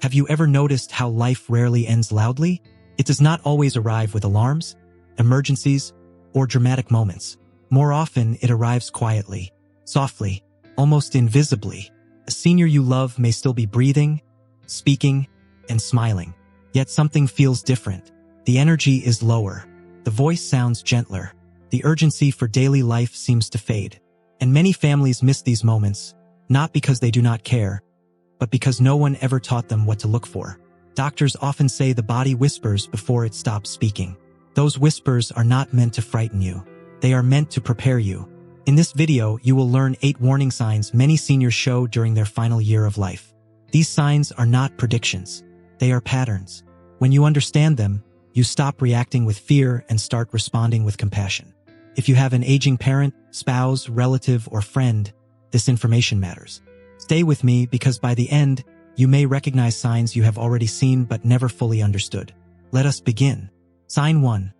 Have you ever noticed how life rarely ends loudly? It does not always arrive with alarms, emergencies, or dramatic moments. More often, it arrives quietly, softly, almost invisibly. A senior you love may still be breathing, speaking, and smiling. Yet something feels different. The energy is lower. The voice sounds gentler. The urgency for daily life seems to fade. And many families miss these moments, not because they do not care, but because no one ever taught them what to look for. Doctors often say the body whispers before it stops speaking. Those whispers are not meant to frighten you. They are meant to prepare you. In this video, you will learn 8 warning signs many seniors show during their final year of life. These signs are not predictions. They are patterns. When you understand them, you stop reacting with fear and start responding with compassion. If you have an aging parent, spouse, relative, or friend, this information matters. Stay with me because by the end, you may recognize signs you have already seen but never fully understood. Let us begin. Sign 1.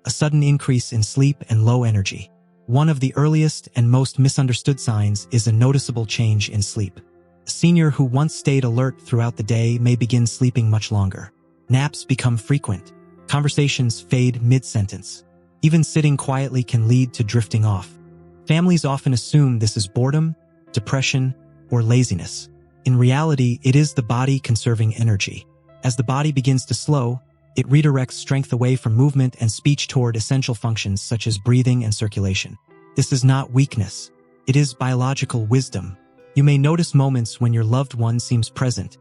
A sudden increase in sleep and low energy. One of the earliest and most misunderstood signs is a noticeable change in sleep. A senior who once stayed alert throughout the day may begin sleeping much longer. Naps become frequent. Conversations fade mid-sentence. Even sitting quietly can lead to drifting off. Families often assume this is boredom, depression, or laziness. In reality, it is the body conserving energy. As the body begins to slow, it redirects strength away from movement and speech toward essential functions such as breathing and circulation. This is not weakness. It is biological wisdom. You may notice moments when your loved one seems present,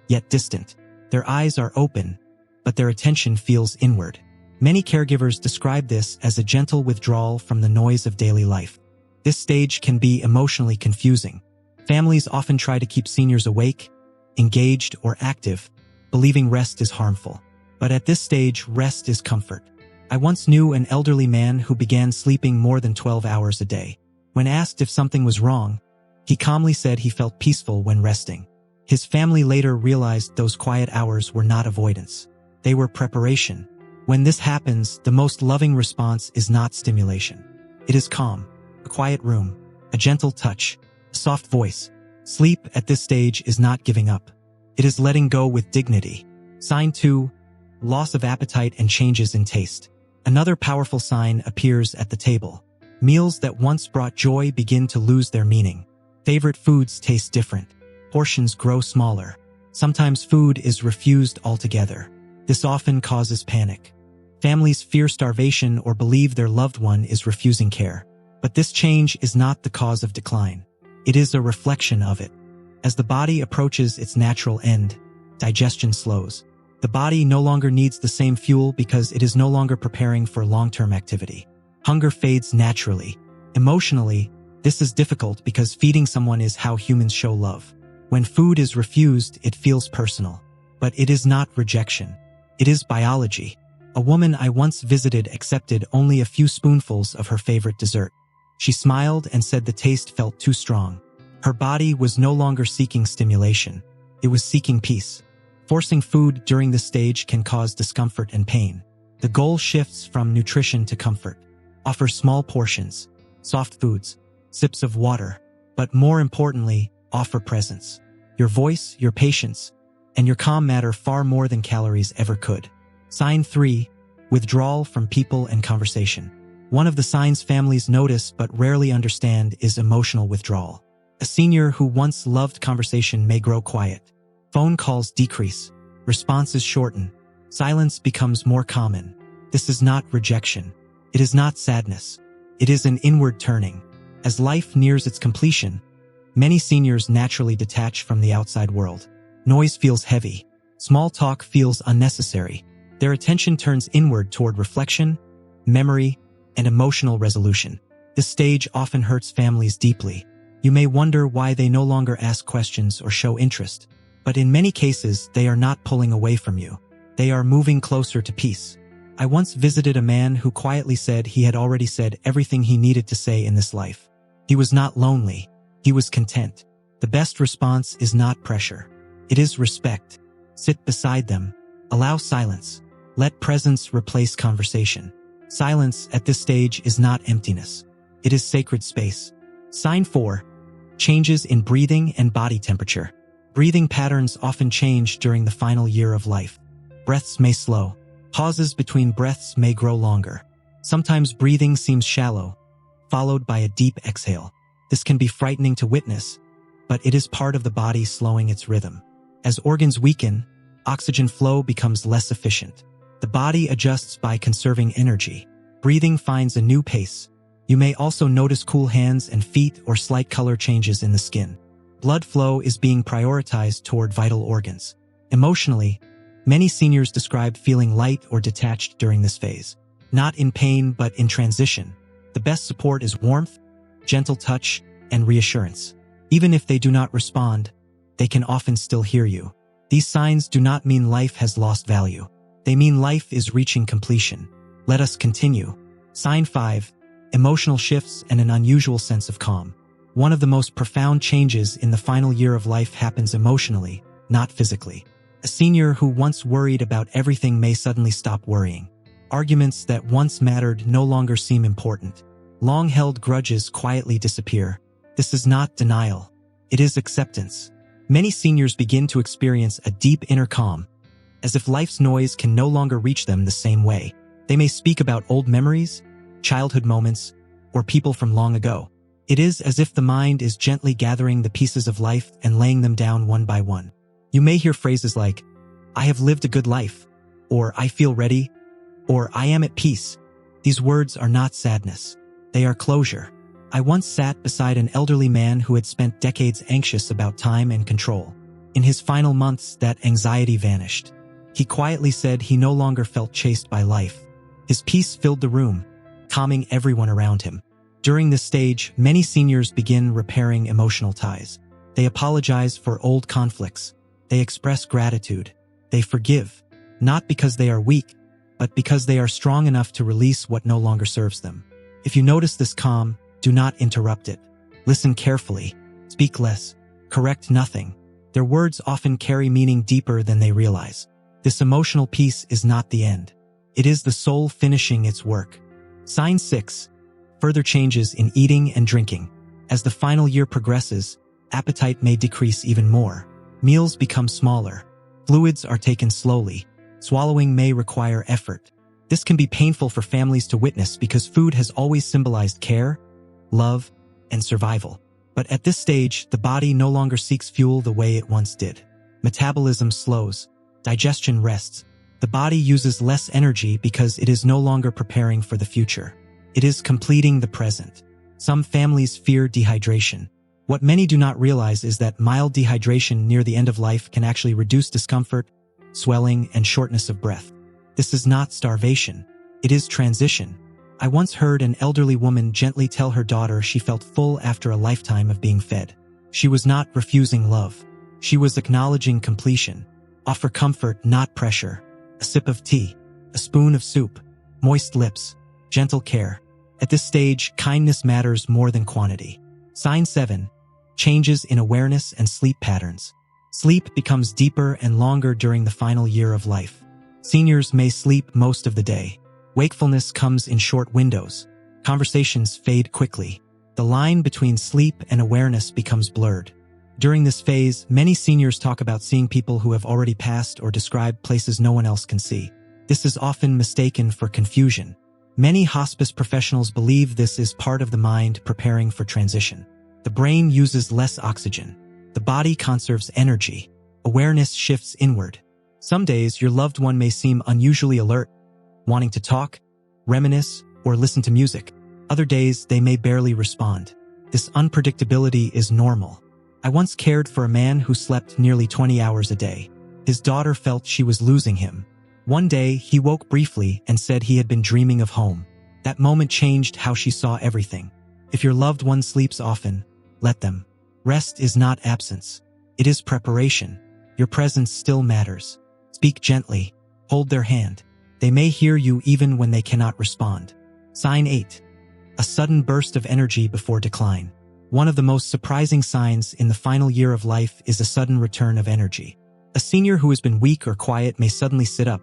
yet distant. Their eyes are open, but their attention feels inward. Many caregivers describe this as a gentle withdrawal from the noise of daily life. This stage can be emotionally confusing. Families often try to keep seniors awake, engaged, or active, believing rest is harmful. But at this stage, rest is comfort. I once knew an elderly man who began sleeping more than 12 hours a day. When asked if something was wrong, he calmly said he felt peaceful when resting. His family later realized those quiet hours were not avoidance. They were preparation. When this happens, the most loving response is not stimulation. It is calm, a quiet room, a gentle touch, a soft voice. Sleep at this stage is not giving up. It is letting go with dignity. Sign 2. Loss of appetite and changes in taste. Another powerful sign appears at the table. Meals that once brought joy begin to lose their meaning. Favorite foods taste different. Portions grow smaller. Sometimes food is refused altogether. This often causes panic. Families fear starvation or believe their loved one is refusing care. But this change is not the cause of decline. It is a reflection of it. As the body approaches its natural end, digestion slows. The body no longer needs the same fuel because it is no longer preparing for long-term activity. Hunger fades naturally. Emotionally, this is difficult because feeding someone is how humans show love. When food is refused, it feels personal. But it is not rejection. It is biology. A woman I once visited accepted only a few spoonfuls of her favorite dessert. She smiled and said the taste felt too strong. Her body was no longer seeking stimulation. It was seeking peace. Forcing food during this stage can cause discomfort and pain. The goal shifts from nutrition to comfort. Offer small portions, soft foods, sips of water, but more importantly, offer presence. Your voice, your patience, and your calm matter far more than calories ever could. Sign 3. Withdrawal from people and conversation. One of the signs families notice but rarely understand is emotional withdrawal. A senior who once loved conversation may grow quiet. Phone calls decrease. Responses shorten. Silence becomes more common. This is not rejection. It is not sadness. It is an inward turning. As life nears its completion, many seniors naturally detach from the outside world. Noise feels heavy. Small talk feels unnecessary. Their attention turns inward toward reflection, memory, and emotional resolution. This stage often hurts families deeply. You may wonder why they no longer ask questions or show interest. But in many cases, they are not pulling away from you. They are moving closer to peace. I once visited a man who quietly said he had already said everything he needed to say in this life. He was not lonely. He was content. The best response is not pressure. It is respect. Sit beside them. Allow silence. Let presence replace conversation. Silence at this stage is not emptiness. It is sacred space. Sign 4. Changes in breathing and body temperature. Breathing patterns often change during the final year of life. Breaths may slow. Pauses between breaths may grow longer. Sometimes breathing seems shallow, followed by a deep exhale. This can be frightening to witness, but it is part of the body slowing its rhythm. As organs weaken, oxygen flow becomes less efficient. The body adjusts by conserving energy. Breathing finds a new pace. You may also notice cool hands and feet or slight color changes in the skin. Blood flow is being prioritized toward vital organs. Emotionally, many seniors describe feeling light or detached during this phase. Not in pain, but in transition. The best support is warmth, gentle touch, and reassurance. Even if they do not respond, they can often still hear you. These signs do not mean life has lost value. They mean life is reaching completion. Let us continue. Sign 5. Emotional shifts and an unusual sense of calm. One of the most profound changes in the final year of life happens emotionally, not physically. A senior who once worried about everything may suddenly stop worrying. Arguments that once mattered no longer seem important. Long-held grudges quietly disappear. This is not denial. It is acceptance. Many seniors begin to experience a deep inner calm, as if life's noise can no longer reach them the same way. They may speak about old memories, childhood moments, or people from long ago. It is as if the mind is gently gathering the pieces of life and laying them down one by one. You may hear phrases like, "I have lived a good life," or "I feel ready," or "I am at peace." These words are not sadness. They are closure. I once sat beside an elderly man who had spent decades anxious about time and control. In his final months, that anxiety vanished. He quietly said he no longer felt chased by life. His peace filled the room, calming everyone around him. During this stage, many seniors begin repairing emotional ties. They apologize for old conflicts. They express gratitude. They forgive, not because they are weak, but because they are strong enough to release what no longer serves them. If you notice this calm, do not interrupt it. Listen carefully. Speak less. Correct nothing. Their words often carry meaning deeper than they realize. This emotional peace is not the end. It is the soul finishing its work. Sign 6. Further changes in eating and drinking. As the final year progresses, appetite may decrease even more. Meals become smaller. Fluids are taken slowly. Swallowing may require effort. This can be painful for families to witness because food has always symbolized care, love, and survival. But at this stage, the body no longer seeks fuel the way it once did. Metabolism slows. Digestion rests. The body uses less energy because it is no longer preparing for the future. It is completing the present. Some families fear dehydration. What many do not realize is that mild dehydration near the end of life can actually reduce discomfort, swelling, and shortness of breath. This is not starvation. It is transition. I once heard an elderly woman gently tell her daughter she felt full after a lifetime of being fed. She was not refusing love. She was acknowledging completion. Offer comfort, not pressure. A sip of tea, a spoon of soup, moist lips, gentle care. At this stage, kindness matters more than quantity. Sign 7. Changes in awareness and sleep patterns. Sleep becomes deeper and longer during the final year of life. Seniors may sleep most of the day. Wakefulness comes in short windows. Conversations fade quickly. The line between sleep and awareness becomes blurred. During this phase, many seniors talk about seeing people who have already passed or describe places no one else can see. This is often mistaken for confusion. Many hospice professionals believe this is part of the mind preparing for transition. The brain uses less oxygen. The body conserves energy. Awareness shifts inward. Some days, your loved one may seem unusually alert, wanting to talk, reminisce, or listen to music. Other days, they may barely respond. This unpredictability is normal. I once cared for a man who slept nearly 20 hours a day. His daughter felt she was losing him. One day, he woke briefly and said he had been dreaming of home. That moment changed how she saw everything. If your loved one sleeps often, let them. Rest is not absence. It is preparation. Your presence still matters. Speak gently. Hold their hand. They may hear you even when they cannot respond. Sign 8. A sudden burst of energy before decline. One of the most surprising signs in the final year of life is a sudden return of energy. A senior who has been weak or quiet may suddenly sit up,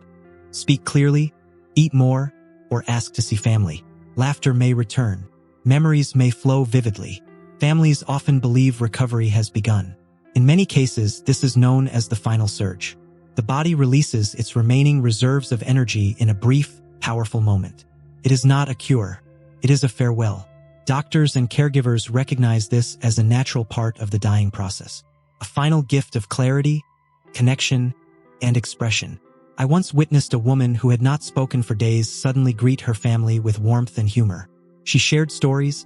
speak clearly, eat more, or ask to see family. Laughter may return. Memories may flow vividly. Families often believe recovery has begun. In many cases, this is known as the final surge. The body releases its remaining reserves of energy in a brief, powerful moment. It is not a cure. It is a farewell. Doctors and caregivers recognize this as a natural part of the dying process. A final gift of clarity, connection, and expression. I once witnessed a woman who had not spoken for days suddenly greet her family with warmth and humor. She shared stories,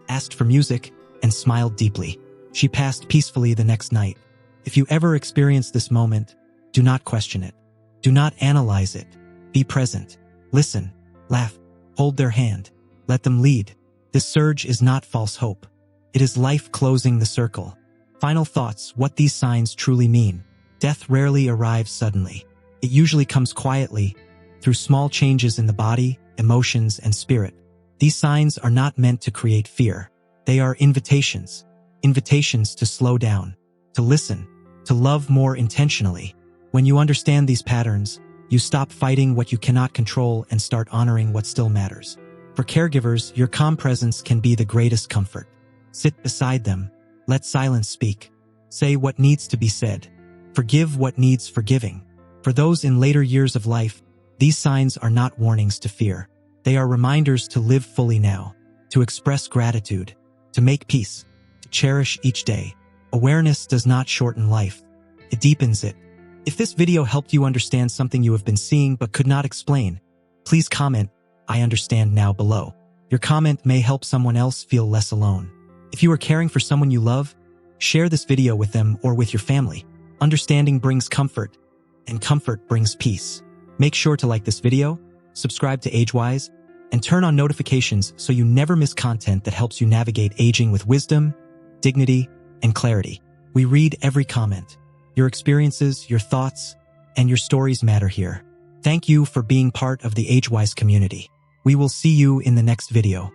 asked for music, and smiled deeply. She passed peacefully the next night. If you ever experience this moment, do not question it. Do not analyze it. Be present. Listen. Laugh. Hold their hand. Let them lead. This surge is not false hope. It is life closing the circle. Final thoughts: what these signs truly mean. Death rarely arrives suddenly. It usually comes quietly, through small changes in the body, emotions, and spirit. These signs are not meant to create fear. They are invitations. Invitations to slow down, to listen, to love more intentionally. When you understand these patterns, you stop fighting what you cannot control and start honoring what still matters. For caregivers, your calm presence can be the greatest comfort. Sit beside them. Let silence speak. Say what needs to be said. Forgive what needs forgiving. For those in later years of life, these signs are not warnings to fear. They are reminders to live fully now, to express gratitude, to make peace, to cherish each day. Awareness does not shorten life. It deepens it. If this video helped you understand something you have been seeing but could not explain, please comment, "I understand now" below. Your comment may help someone else feel less alone. If you are caring for someone you love, share this video with them or with your family. Understanding brings comfort, and comfort brings peace. Make sure to like this video, subscribe to AgeWise, and turn on notifications so you never miss content that helps you navigate aging with wisdom, dignity, and clarity. We read every comment. Your experiences, your thoughts, and your stories matter here. Thank you for being part of the AgeWise community. We will see you in the next video.